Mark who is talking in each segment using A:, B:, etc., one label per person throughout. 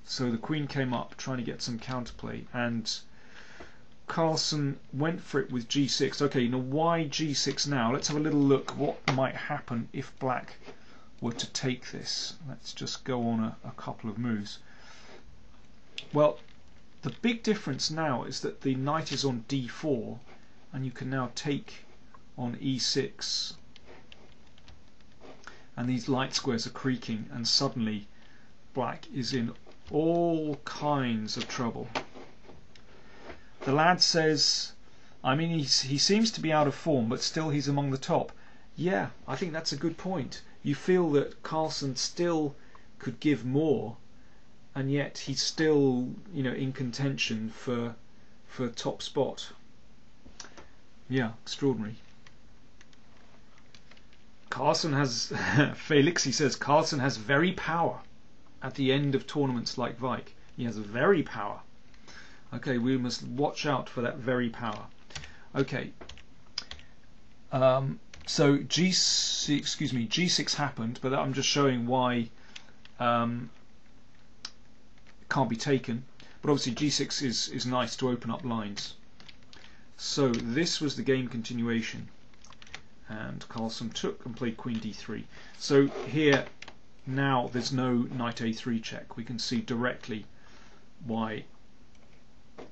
A: So the queen came up trying to get some counterplay, and Carlsen went for it with g6. Okay, now why g6 now? Let's have a little look what might happen if black were to take this. Let's just go on a couple of moves. Well, the big difference now is that the knight is on d4, and you can now take on e6, and these light squares are creaking, and suddenly black is in all kinds of trouble. The lad says, I mean, he seems to be out of form, but still he's among the top. Yeah, I think that's a good point. You feel that Carlsen still could give more, and yet he's still, you know, in contention for top spot. Yeah, extraordinary. Carlsen has, Felix, he says, Carlsen has very power at the end of tournaments like Wijk. He has very power. Okay, we must watch out for that very power. Okay. So G6 happened, but I'm just showing why it can't be taken. But obviously G6 is nice to open up lines. So this was the game continuation, and Carlsen took and played Queen D3. So here now there's no Knight A3 check. We can see directly why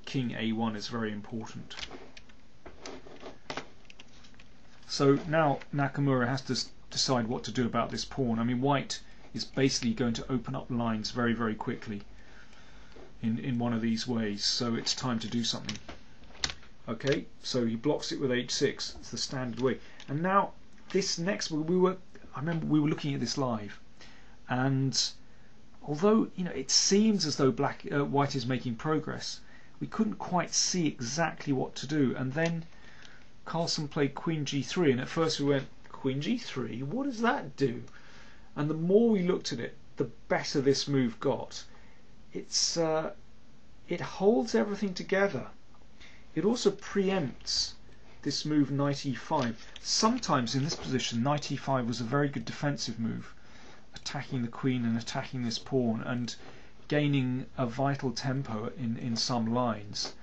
A: King A1 is very important. So now Nakamura has to decide what to do about this pawn. I mean, white is basically going to open up lines very, very quickly in one of these ways, so it's time to do something. Okay, so he blocks it with h6. It's the standard way. And now this next, I remember we were looking at this live, and although, you know, it seems as though white is making progress, we couldn't quite see exactly what to do. And then Carlsen played Queen G3, and at first we went, Queen G3, what does that do? And the more we looked at it, the better this move got. It holds everything together. It also preempts this move Knight E5. Sometimes in this position Knight E5 was a very good defensive move, attacking the queen and attacking this pawn and gaining a vital tempo in some lines.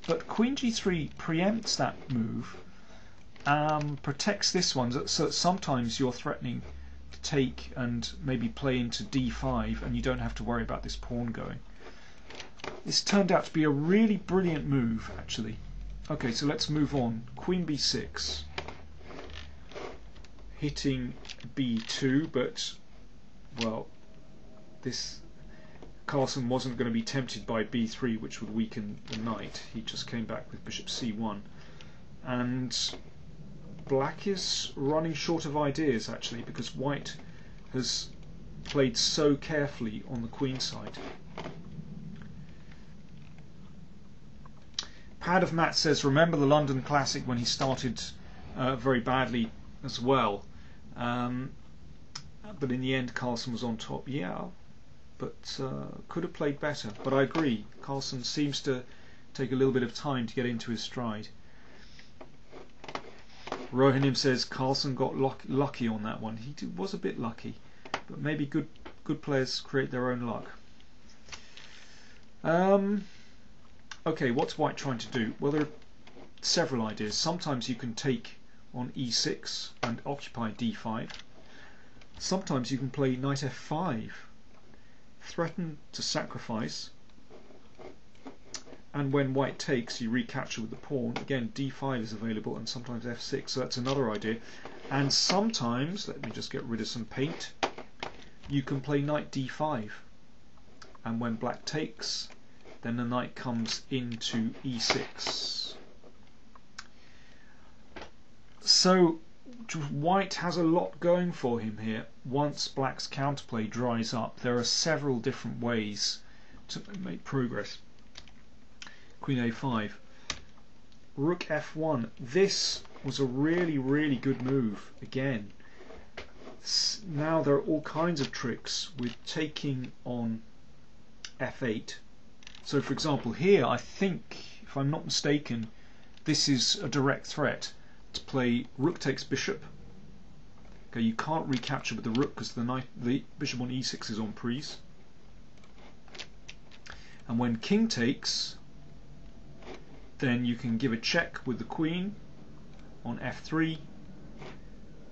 A: But Queen G3 preempts that move, protects this one, so that sometimes you're threatening to take and maybe play into D5 and you don't have to worry about this pawn going. This turned out to be a really brilliant move, actually. Okay, so let's move on. Queen B6, hitting B2, but, well, this Carlsen wasn't going to be tempted by B3, which would weaken the knight. He just came back with bishop C1, and black is running short of ideas, actually, because white has played so carefully on the queen side. Pad of Matt says, remember the London Classic when he started very badly as well, but in the end Carlsen was on top. Yeah, but could have played better. But I agree, Carlsen seems to take a little bit of time to get into his stride. Rohanim says Carlsen got lucky on that one. He was a bit lucky, but maybe good players create their own luck. Okay, what's white trying to do? Well, there are several ideas. Sometimes you can take on e6 and occupy d5. Sometimes you can play knight f5, threaten to sacrifice, and when white takes, you recapture with the pawn. Again, d5 is available, and sometimes f6, so that's another idea. And sometimes, let me just get rid of some paint, you can play knight d5, and when black takes, then the knight comes into e6. So white has a lot going for him here. Once black's counterplay dries up, there are several different ways to make progress. Queen a5, rook f1. This was a really, really good move again. Now there are all kinds of tricks with taking on f8. So for example here, I think, if I'm not mistaken, this is a direct threat to play rook takes bishop. Okay, you can't recapture with the rook because the bishop on e6 is on prise. And when king takes, then you can give a check with the queen on f3.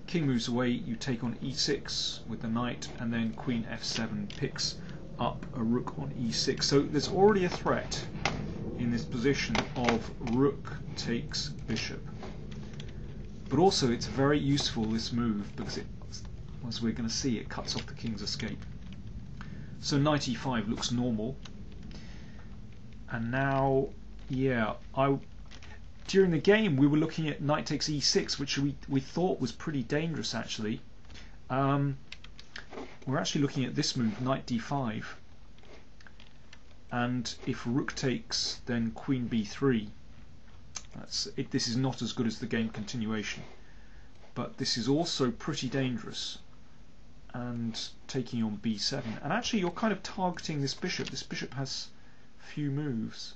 A: King moves away, you take on e6 with the knight, and then queen f7 picks up a rook on e6. So there's already a threat in this position of rook takes bishop. But also it's very useful, this move, because it, as we're going to see, it cuts off the king's escape. So knight e5 looks normal. And now, yeah, during the game we were looking at knight takes e6, which we thought was pretty dangerous actually. We're actually looking at this move, knight d5. And if rook takes, then queen b3. This is not as good as the game continuation, but this is also pretty dangerous. And taking on b7, and actually you're kind of targeting this bishop. This bishop has few moves,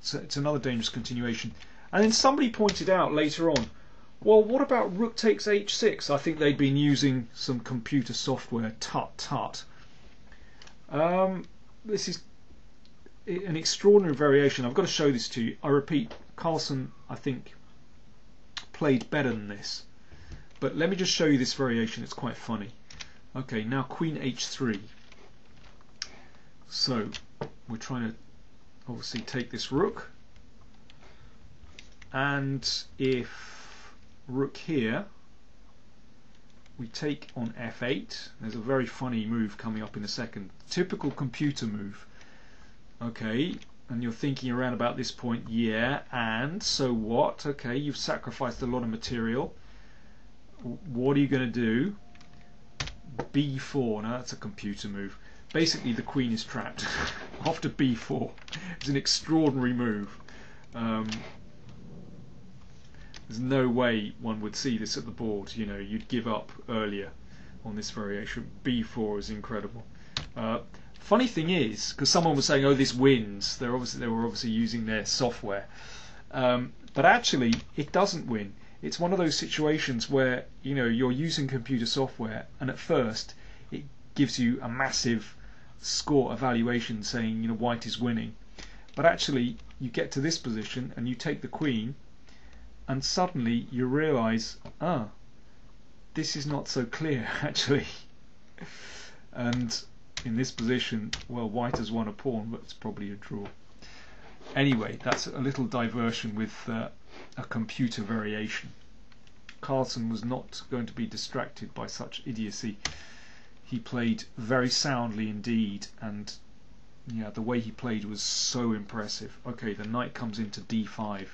A: so it's another dangerous continuation. And then somebody pointed out later on, well, what about rook takes h6? I think they'd been using some computer software. Tut. This is an extraordinary variation. I've got to show this to you. I repeat, Carlsen, I think, played better than this. But let me just show you this variation, it's quite funny. Okay, now queen h3. So, we're trying to obviously take this rook. And if rook here, we take on f8. There's a very funny move coming up in a second. Typical computer move. Okay, and you're thinking around about this point, yeah, and so what? Okay, you've sacrificed a lot of material. What are you going to do? b4. Now that's a computer move. Basically the queen is trapped after b4. It's an extraordinary move. There's no way one would see this at the board. You know, you'd give up earlier on this variation. b4 is incredible. Funny thing is, because someone was saying, oh, this wins, they were obviously using their software, but actually it doesn't win. It's one of those situations where, you know, you're using computer software and at first it gives you a massive score evaluation saying, you know, white is winning, but actually you get to this position and you take the queen and suddenly you realize, this is not so clear actually. And in this position, well, white has won a pawn, but it's probably a draw. Anyway, that's a little diversion with a computer variation. Carlsen was not going to be distracted by such idiocy. He played very soundly indeed, and yeah, the way he played was so impressive. Okay, the knight comes into d5,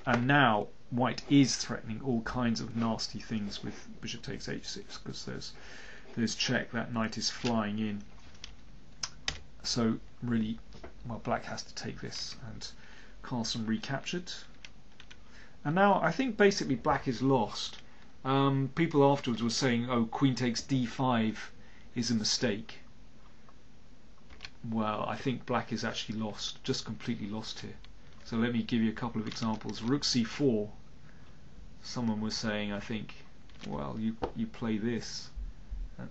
A: and now white is threatening all kinds of nasty things with bishop takes h6, because there's check, that knight is flying in. So really, well, black has to take this, and Carlsen recaptured. And now I think basically black is lost. People afterwards were saying, oh, queen takes d5 is a mistake. Well, I think black is actually lost, just completely lost here. So let me give you a couple of examples. Rook c4, someone was saying, I think, well, you play this.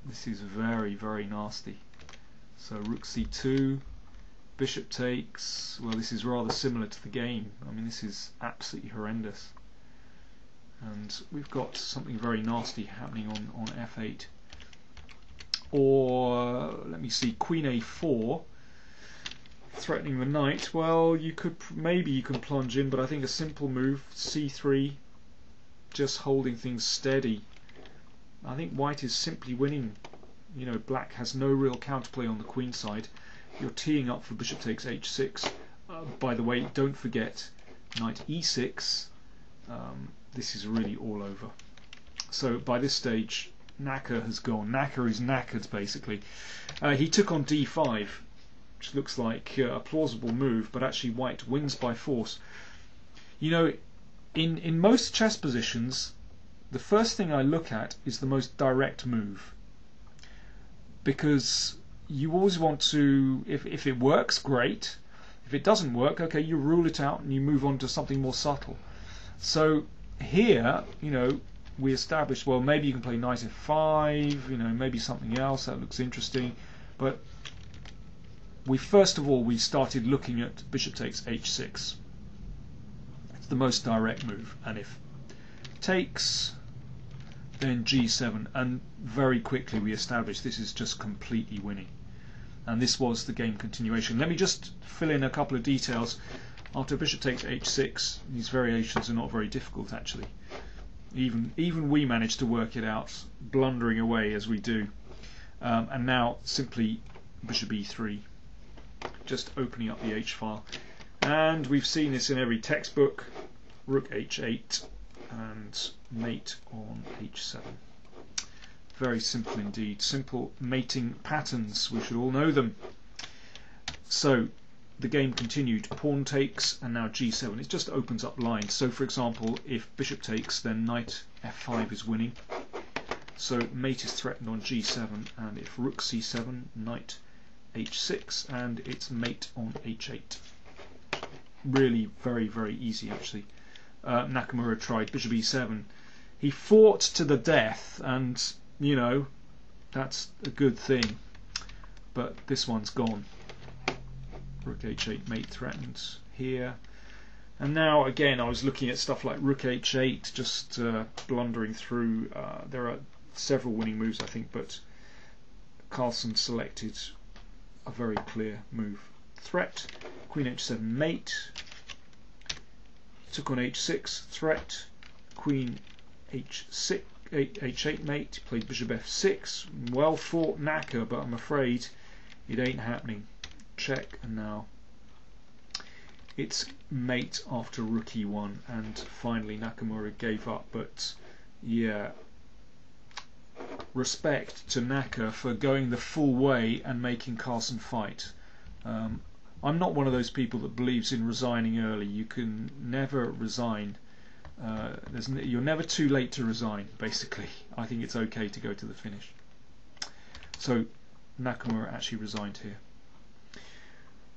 A: This is very, very nasty. So rook c2, bishop takes. Well, this is rather similar to the game. I mean, this is absolutely horrendous. And we've got something very nasty happening on f8. Or, let me see, queen a4, threatening the knight. Well, maybe you can plunge in, but I think a simple move, c3, just holding things steady. I think white is simply winning. You know, black has no real counterplay on the queen side. You're teeing up for bishop takes h6. By the way, don't forget knight e6. This is really all over. So by this stage, Naka has gone. Naka is knackered, basically. He took on d5, which looks like a plausible move, but actually white wins by force. You know, in most chess positions, the first thing I look at is the most direct move, because you always want to, if it works, great. If it doesn't work, okay, you rule it out and you move on to something more subtle. So here, you know, we established, well, maybe you can play knight f5, you know, maybe something else that looks interesting, but first of all we started looking at bishop takes h6. It's the most direct move, and if takes, then g7, and very quickly we established this is just completely winning, and this was the game continuation. Let me just fill in a couple of details. After bishop takes h6, these variations are not very difficult actually. Even we managed to work it out, blundering away as we do. And now simply bishop e3, just opening up the h file. And we've seen this in every textbook. Rook h8 and mate on h7. Very simple indeed. Simple mating patterns, we should all know them. So the game continued, pawn takes, and now g7. It just opens up lines. So for example, if bishop takes, then knight f5 is winning. So mate is threatened on g7, and if rook c7, knight h6, and it's mate on h8. Really very, very easy actually. Nakamura tried bishop e7. He fought to the death, and you know, that's a good thing. But this one's gone. Rook h8, mate threatened here. And now again I was looking at stuff like rook h8, just blundering through. There are several winning moves I think, but Carlsen selected a very clear move. Threat, queen h7 mate, took on h6, threat, queen h6, h8 mate, played bishop f6, well fought Naka, but I'm afraid it ain't happening. Check, and now it's mate after rook e1, and finally Nakamura gave up. But yeah, respect to Naka for going the full way and making Carlsen fight. I'm not one of those people that believes in resigning early. You can never resign. You're never too late to resign, basically. I think it's okay to go to the finish. So Nakamura actually resigned here.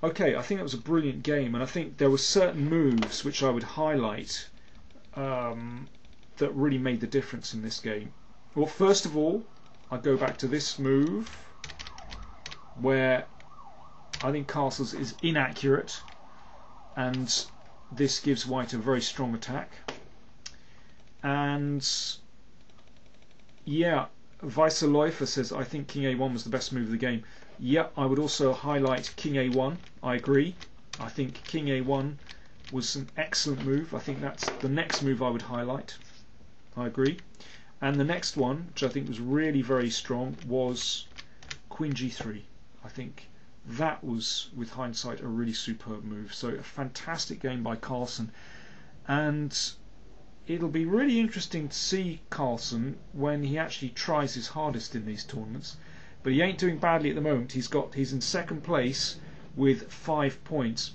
A: Okay, I think that was a brilliant game, and I think there were certain moves which I would highlight that really made the difference in this game. Well, first of all, I go back to this move where I think Carlsen is inaccurate, and this gives White a very strong attack. And yeah, Weisserläufer says I think King A1 was the best move of the game. Yeah, I would also highlight King A1. I agree. I think King A1 was an excellent move. I think that's the next move I would highlight. I agree. And the next one, which I think was really very strong, was Queen G3. I think that was, with hindsight, a really superb move. So a fantastic game by Carlsen, and it'll be really interesting to see Carlsen when he actually tries his hardest in these tournaments. But he ain't doing badly at the moment. He's in second place with 5 points.